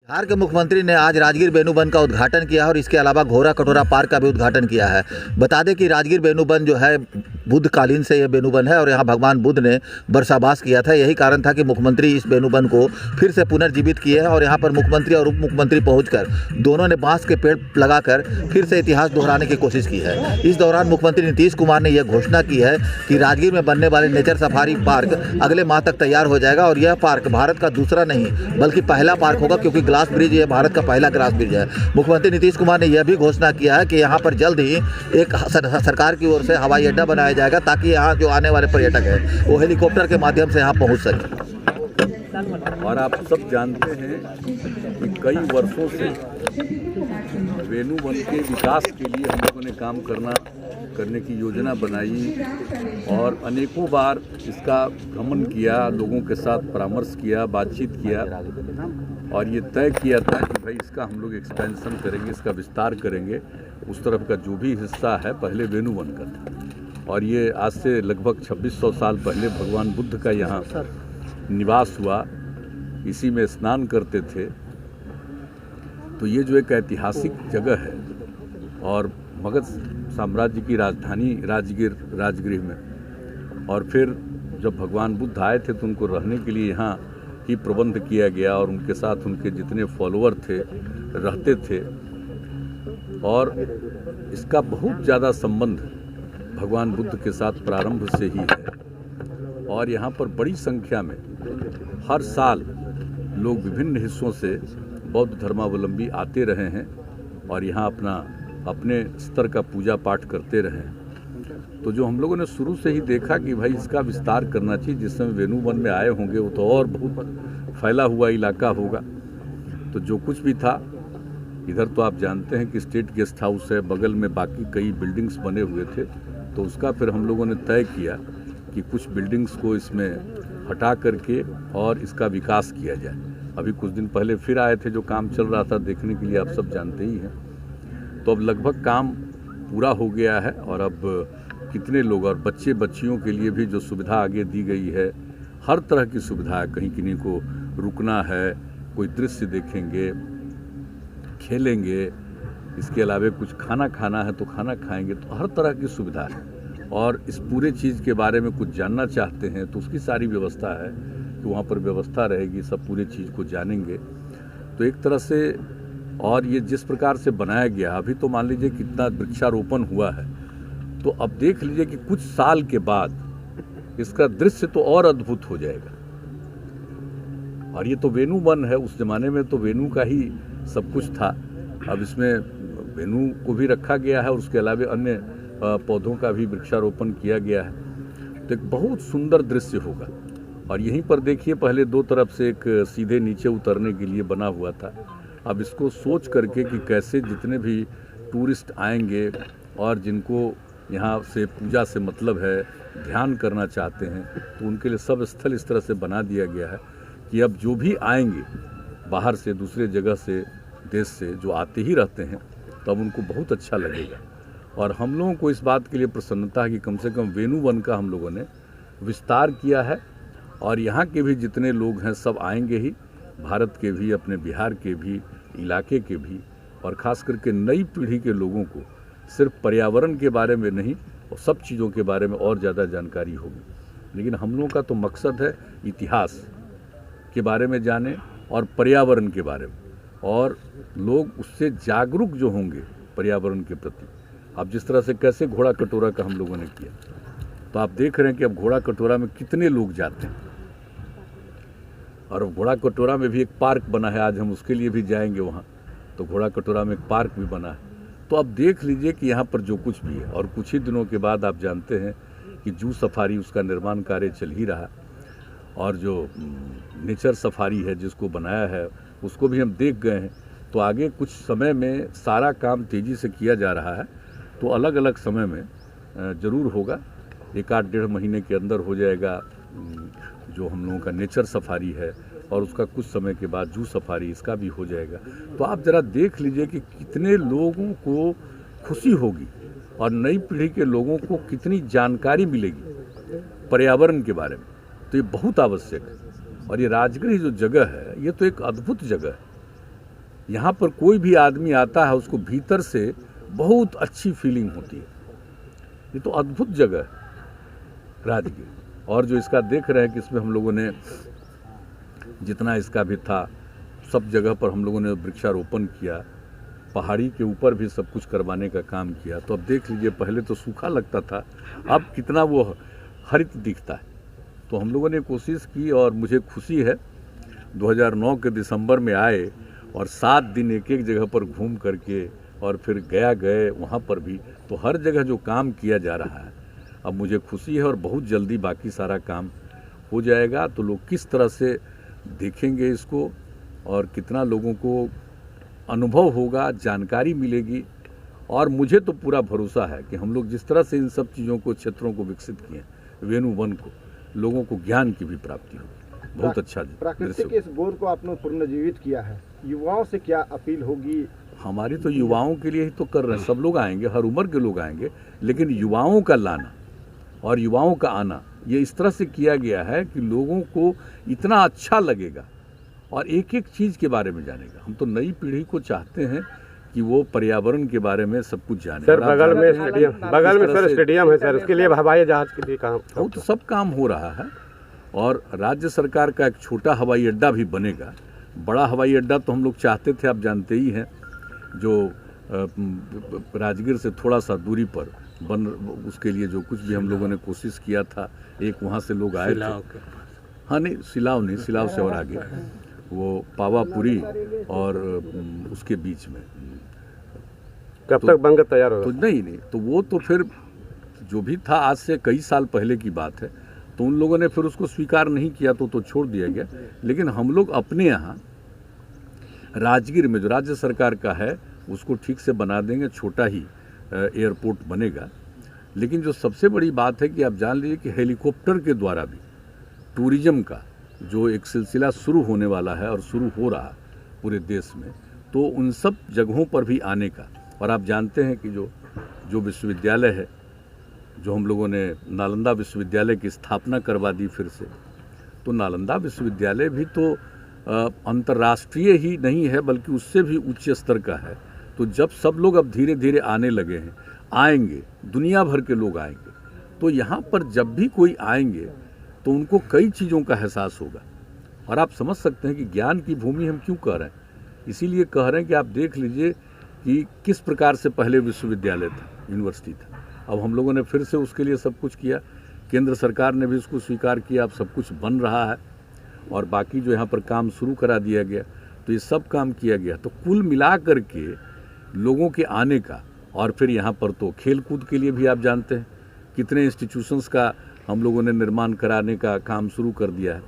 बिहार के मुख्यमंत्री ने आज राजगीर बेनूबंद का उद्घाटन किया और इसके अलावा घोरा कटोरा पार्क का भी उद्घाटन किया है। बता दें कि राजगीर बेनूबंद जो है बुद्ध कालीन से यह बेनूबंद है और यहाँ भगवान बुद्ध ने बरसाबास किया था। यही कारण था कि मुख्यमंत्री इस बेनूबंद को फिर से पुनर्जीवित किए हैं और यहाँ पर मुख्यमंत्री और उप मुख्यमंत्री पहुँचकर दोनों ने बांस के पेड़ लगाकर फिर से इतिहास दोहराने की कोशिश की है। इस दौरान मुख्यमंत्री नीतीश कुमार ने यह घोषणा की है कि राजगीर में बनने वाले नेचर सफारी पार्क अगले माह तक तैयार हो जाएगा और यह पार्क भारत का दूसरा नहीं बल्कि पहला पार्क होगा, क्योंकि ग्लास ब्रिज ये भारत का पहला ग्लास ब्रिज है। मुख्यमंत्री नीतीश कुमार ने यह भी घोषणा किया है कि यहाँ पर जल्द ही एक सरकार की ओर से हवाई अड्डा बनाया जाएगा ताकि यहाँ जो आने वाले पर्यटक हैं वो हेलीकॉप्टर के माध्यम से यहाँ पहुँच सकें। और आप सब जानते हैं कि कई वर्षों से बेनूबंद के विकास के लिए हम लोगों ने काम करने की योजना बनाई और अनेकों बार इसका भ्रमण किया, लोगों के साथ परामर्श किया, बातचीत किया और ये तय किया था कि भाई इसका हम लोग एक्सपेंशन करेंगे, इसका विस्तार करेंगे। उस तरफ का जो भी हिस्सा है पहले बेनूबंद का था और ये आज से लगभग 2600 साल पहले भगवान बुद्ध का यहाँ निवास हुआ, इसी में स्नान करते थे। तो ये जो एक ऐतिहासिक जगह है और मगध साम्राज्य की राजधानी राजगृह में, और फिर जब भगवान बुद्ध आए थे तो उनको रहने के लिए यहाँ ही प्रबंध किया गया और उनके साथ उनके जितने फॉलोअर थे रहते थे। और इसका बहुत ज़्यादा संबंध भगवान बुद्ध के साथ प्रारंभ से ही है और यहाँ पर बड़ी संख्या में हर साल लोग विभिन्न हिस्सों से बौद्ध धर्मावलंबी आते रहे हैं और यहाँ अपने स्तर का पूजा पाठ करते रहे हैं। तो जो हम लोगों ने शुरू से ही देखा कि भाई इसका विस्तार करना चाहिए, जिस समय बेनूबंद में आए होंगे वो तो और बहुत फैला हुआ इलाका होगा। तो जो कुछ भी था इधर तो आप जानते हैं कि स्टेट गेस्ट हाउस है, बगल में बाकी कई बिल्डिंग्स बने हुए थे। तो उसका फिर हम लोगों ने तय किया कि कुछ बिल्डिंग्स को इसमें हटा करके और इसका विकास किया जाए। अभी कुछ दिन पहले फिर आए थे, जो काम चल रहा था देखने के लिए, आप सब जानते ही हैं। तो अब लगभग काम पूरा हो गया है और अब कितने लोग और बच्चे बच्चियों के लिए भी जो सुविधा आगे दी गई है, हर तरह की सुविधा है। कहीं किन्हीं को रुकना है, कोई दृश्य देखेंगे, खेलेंगे, इसके अलावा कुछ खाना खाना है तो खाना खाएंगे, तो हर तरह की सुविधा है। और इस पूरे चीज़ के बारे में कुछ जानना चाहते हैं तो उसकी सारी व्यवस्था है कि वहाँ पर व्यवस्था रहेगी, सब पूरे चीज़ को जानेंगे। तो एक तरह से और ये जिस प्रकार से बनाया गया, अभी तो मान लीजिए कितना वृक्षारोपण हुआ है, तो अब देख लीजिए कि कुछ साल के बाद इसका दृश्य तो और अद्भुत हो जाएगा। और ये तो वेणुवन है, उस जमाने में तो वेणु का ही सब कुछ था। अब इसमें वेणु को भी रखा गया है और उसके अलावा अन्य पौधों का भी वृक्षारोपण किया गया है। तो एक बहुत सुंदर दृश्य होगा। और यहीं पर देखिए, पहले दो तरफ से एक सीधे नीचे उतरने के लिए बना हुआ था। अब इसको सोच करके कि कैसे जितने भी टूरिस्ट आएंगे और जिनको यहाँ से पूजा से मतलब है, ध्यान करना चाहते हैं, तो उनके लिए सब स्थल इस तरह से बना दिया गया है कि अब जो भी आएंगे बाहर से, दूसरे जगह से, देश से जो आते ही रहते हैं, तो अब उनको बहुत अच्छा लगेगा। और हम लोगों को इस बात के लिए प्रसन्नता है कि कम से कम वेणुवन का हम लोगों ने विस्तार किया है और यहाँ के भी जितने लोग हैं सब आएंगे ही, भारत के भी, अपने बिहार के भी, इलाके के भी, और ख़ास करके नई पीढ़ी के लोगों को सिर्फ पर्यावरण के बारे में नहीं और सब चीज़ों के बारे में और ज़्यादा जानकारी होगी। लेकिन हम लोगों का तो मकसद है इतिहास के बारे में जाने और पर्यावरण के बारे में, और लोग उससे जागरूक जो होंगे पर्यावरण के प्रति। अब जिस तरह से कैसे घोड़ा कटोरा का हम लोगों ने किया, तो आप देख रहे हैं कि अब घोड़ा कटोरा में कितने लोग जाते हैं। और घोड़ा कटोरा में भी एक पार्क बना है, आज हम उसके लिए भी जाएंगे वहाँ। तो घोड़ा कटोरा में एक पार्क भी बना है। तो अब देख लीजिए कि यहाँ पर जो कुछ भी है, और कुछ ही दिनों के बाद आप जानते हैं कि जू सफारी, उसका निर्माण कार्य चल ही रहा है, और जो नेचर सफारी है जिसको बनाया है उसको भी हम देख गए हैं। तो आगे कुछ समय में सारा काम तेज़ी से किया जा रहा है, तो अलग अलग समय में ज़रूर होगा। 1-8-1.5 महीने के अंदर हो जाएगा जो हम लोगों का नेचर सफारी है, और उसका कुछ समय के बाद जू सफारी, इसका भी हो जाएगा। तो आप ज़रा देख लीजिए कि कितने लोगों को खुशी होगी और नई पीढ़ी के लोगों को कितनी जानकारी मिलेगी पर्यावरण के बारे में। तो ये बहुत आवश्यक है। और ये राजगीर जो जगह है, ये तो एक अद्भुत जगह है। यहाँ पर कोई भी आदमी आता है उसको भीतर से बहुत अच्छी फीलिंग होती है। ये तो अद्भुत जगह है राजगीर। और जो इसका देख रहे हैं कि इसमें हम लोगों ने जितना इसका भी था सब जगह पर हम लोगों ने वृक्षारोपण किया, पहाड़ी के ऊपर भी सब कुछ करवाने का काम किया। तो अब देख लीजिए, पहले तो सूखा लगता था, अब कितना वो हरित दिखता है। तो हम लोगों ने कोशिश की और मुझे खुशी है 2009 के दिसंबर में आए और 7 दिन एक एक जगह पर घूम करके और फिर गया गए वहाँ पर भी, तो हर जगह जो काम किया जा रहा है अब मुझे खुशी है और बहुत जल्दी बाकी सारा काम हो जाएगा। तो लोग किस तरह से देखेंगे इसको और कितना लोगों को अनुभव होगा, जानकारी मिलेगी। और मुझे तो पूरा भरोसा है कि हम लोग जिस तरह से इन सब चीज़ों को, क्षेत्रों को विकसित किए, वेणु वन को, लोगों को ज्ञान की भी प्राप्ति होगी। बहुत अच्छा प्राकृतिक इस बोर को आपने पुनर्जीवित किया है, युवाओं से क्या अपील होगी? हमारी तो युवाओं के लिए ही तो कर रहे हैं। सब लोग आएंगे, हर उम्र के लोग आएंगे, लेकिन युवाओं का लाना और युवाओं का आना ये इस तरह से किया गया है कि लोगों को इतना अच्छा लगेगा और एक एक चीज़ के बारे में जानेगा। हम तो नई पीढ़ी को चाहते हैं कि वो पर्यावरण के बारे में सब कुछ जाने। सर बगल में सर स्टेडियम है सर, उसके लिए हवाई जहाज के लिए काम, वो तो सब काम हो रहा है। और राज्य सरकार का एक छोटा हवाई अड्डा भी बनेगा। बड़ा हवाई अड्डा तो हम लोग चाहते थे, आप जानते ही हैं, जो राजगीर से थोड़ा सा दूरी पर बन, उसके लिए जो कुछ भी हम लोगों ने कोशिश किया था, एक वहाँ से लोग आए थे। हाँ नहीं, सिलाव नहीं, सिलाव से और आगे वो पावापुरी और उसके बीच में। कब तक बनकर तैयार होगा? तो नहीं, तो वो तो फिर जो भी था आज से कई साल पहले की बात है, तो उन लोगों ने फिर उसको स्वीकार नहीं किया तो छोड़ दिया गया। लेकिन हम लोग अपने यहाँ राजगीर में जो राज्य सरकार का है उसको ठीक से बना देंगे, छोटा ही एयरपोर्ट बनेगा। लेकिन जो सबसे बड़ी बात है कि आप जान लीजिए कि हेलीकॉप्टर के द्वारा भी टूरिज्म का जो एक सिलसिला शुरू होने वाला है और शुरू हो रहा पूरे देश में, तो उन सब जगहों पर भी आने का। और आप जानते हैं कि जो विश्वविद्यालय है, जो हम लोगों ने नालंदा विश्वविद्यालय की स्थापना करवा दी फिर से, तो नालंदा विश्वविद्यालय भी तो अंतर्राष्ट्रीय ही नहीं है बल्कि उससे भी उच्च स्तर का है। तो जब सब लोग अब धीरे धीरे आने लगे हैं, आएंगे, दुनिया भर के लोग आएंगे, तो यहाँ पर जब भी कोई आएंगे तो उनको कई चीज़ों का एहसास होगा। और आप समझ सकते हैं कि ज्ञान की भूमि हम क्यों कह रहे हैं, इसीलिए कह रहे हैं कि आप देख लीजिए कि किस प्रकार से पहले विश्वविद्यालय था, यूनिवर्सिटी था। अब हम लोगों ने फिर से उसके लिए सब कुछ किया, केंद्र सरकार ने भी उसको स्वीकार किया, अब सब कुछ बन रहा है और बाकी जो यहाँ पर काम शुरू करा दिया गया, तो ये सब काम किया गया। तो कुल मिला कर के लोगों के आने का, और फिर यहाँ पर तो खेल कूद के लिए भी आप जानते हैं कितने इंस्टीट्यूशंस का हम लोगों ने निर्माण कराने का काम शुरू कर दिया है।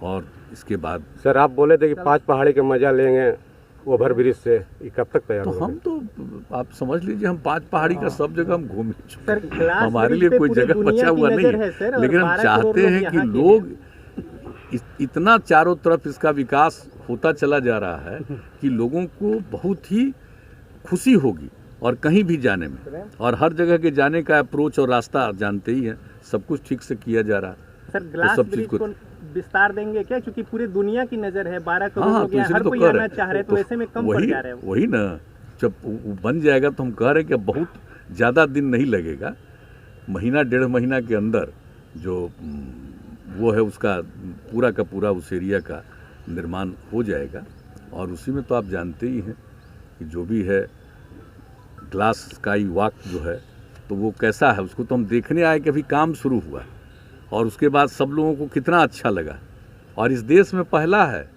और इसके बाद सर आप बोले थे कि 5 पहाड़ी का मजा लेंगे ओवर ब्रिज से, ये कब तक तैयार तो होगा? हम तो आप समझ लीजिए हम 5 पहाड़ी का सब जगह हम घूम ही चुके हैं। हमारे लिए कोई जगह बचा हुआ नहीं है, लेकिन हम चाहते हैं कि लोग इतना चारों तरफ इसका विकास होता चला जा रहा है कि लोगों को बहुत ही खुशी होगी और कहीं भी जाने में, और हर जगह के जाने का अप्रोच और रास्ता जानते ही हैं, सब कुछ ठीक से किया जा रहा है। सर ग्लास ब्रिज को विस्तार देंगे क्या, क्योंकि पूरे दुनिया की नज़र है, 12 करोड़ लोग यहाँ, हर कोई आना चाह रहे, तो ऐसे में कम पड़ जा रहे हैं। वही ना, जब बन जाएगा तो हम कह रहे हैं कि बहुत ज़्यादा दिन नहीं लगेगा, महीना 1.5 महीना के अंदर जो वो है उसका पूरा का पूरा उस एरिया का निर्माण हो जाएगा। और उसी में तो आप जानते ही हैं कि जो भी है ग्लास स्काई वॉक जो है, तो वो कैसा है उसको तो हम देखने आए कि अभी काम शुरू हुआ और उसके बाद सब लोगों को कितना अच्छा लगा। और इस देश में पहला है,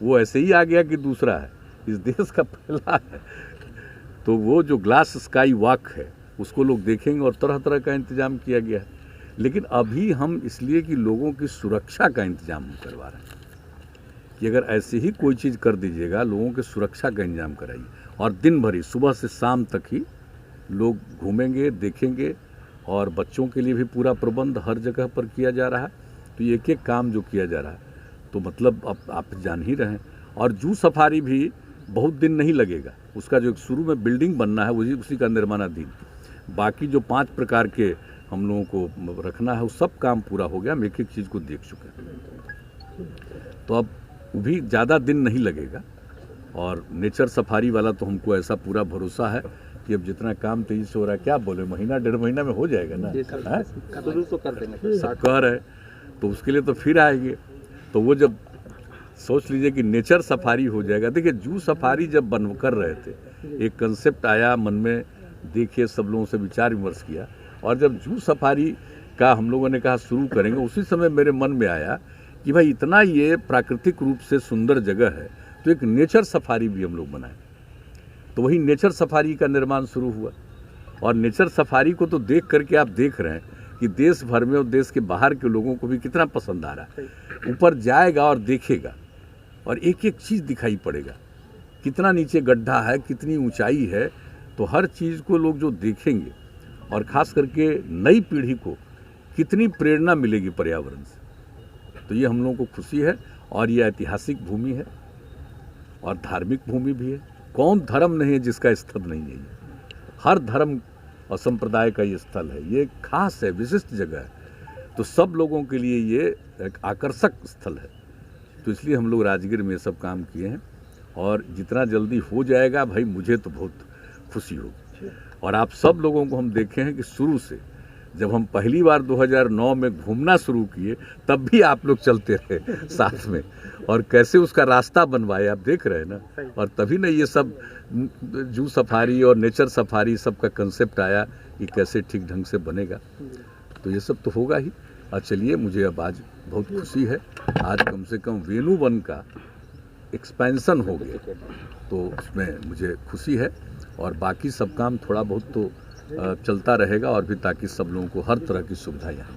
वो ऐसे ही आ गया कि दूसरा है, इस देश का पहला है। तो वो जो ग्लास स्काई वॉक है उसको लोग देखेंगे और तरह तरह का इंतजाम किया गया है। लेकिन अभी हम इसलिए कि लोगों की सुरक्षा का इंतजाम करवा रहे हैं कि अगर ऐसे ही कोई चीज़ कर दीजिएगा, लोगों की सुरक्षा का इंतजाम कराइए। और दिन भर ही सुबह से शाम तक ही लोग घूमेंगे, देखेंगे, और बच्चों के लिए भी पूरा प्रबंध हर जगह पर किया जा रहा है। तो ये एक एक काम जो किया जा रहा है, तो मतलब अब आप जान ही रहे हैं। और जू सफारी भी बहुत दिन नहीं लगेगा, उसका जो शुरू में बिल्डिंग बनना है उसी का निर्माणाधीन, बाकी जो 5 प्रकार के हम लोगों को रखना है वो सब काम पूरा हो गया, हम एक एक चीज़ को देख चुके हैं। तो अब भी ज़्यादा दिन नहीं लगेगा और नेचर सफारी वाला तो हमको ऐसा पूरा भरोसा है कि अब जितना काम तेजी से हो रहा है, क्या बोले, महीना 1.5 महीना में हो जाएगा ना, शुरू तो कर देंगे। सब कह रहे, तो उसके लिए तो फिर आएंगे। तो वो जब सोच लीजिए कि नेचर सफारी हो जाएगा। देखिए जू सफारी जब बन कर रहे थे, एक कंसेप्ट आया मन में, देखिए सब लोगों से विचार विमर्श किया, और जब जू सफारी का हम लोगों ने कहा शुरू करेंगे, उसी समय मेरे मन में आया कि भाई इतना ये प्राकृतिक रूप से सुंदर जगह है, तो एक नेचर सफारी भी हम लोग बनाएं। तो वही नेचर सफारी का निर्माण शुरू हुआ, और नेचर सफारी को तो देख करके आप देख रहे हैं कि देश भर में और देश के बाहर के लोगों को भी कितना पसंद आ रहा है। ऊपर जाएगा और देखेगा, और एक एक चीज़ दिखाई पड़ेगा, कितना नीचे गड्ढा है, कितनी ऊंचाई है, तो हर चीज़ को लोग जो देखेंगे, और ख़ास करके नई पीढ़ी को कितनी प्रेरणा मिलेगी पर्यावरण से। तो ये हम लोगों को खुशी है, और ये ऐतिहासिक भूमि है और धार्मिक भूमि भी है। कौन धर्म नहीं है जिसका स्थल नहीं है, हर धर्म और संप्रदाय का ये स्थल है, ये खास है, विशिष्ट जगह है। तो सब लोगों के लिए ये एक आकर्षक स्थल है। तो इसलिए हम लोग राजगीर में ये सब काम किए हैं, और जितना जल्दी हो जाएगा भाई मुझे तो बहुत खुशी होगी। और आप सब लोगों को हम देखे हैं कि शुरू से जब हम पहली बार 2009 में घूमना शुरू किए, तब भी आप लोग चलते रहे साथ में, और कैसे उसका रास्ता बनवाए आप देख रहे हैं ना। और तभी ना ये सब जू सफारी और नेचर सफारी सबका कंसेप्ट आया कि कैसे ठीक ढंग से बनेगा। तो ये सब तो होगा ही। और चलिए, मुझे अब आज बहुत खुशी है, आज कम से कम वेणु वन का एक्सपेंशन हो गया, तो उसमें मुझे खुशी है। और बाकी सब काम थोड़ा बहुत तो चलता रहेगा, और भी ताकि सब लोगों को हर तरह की सुविधा यहाँ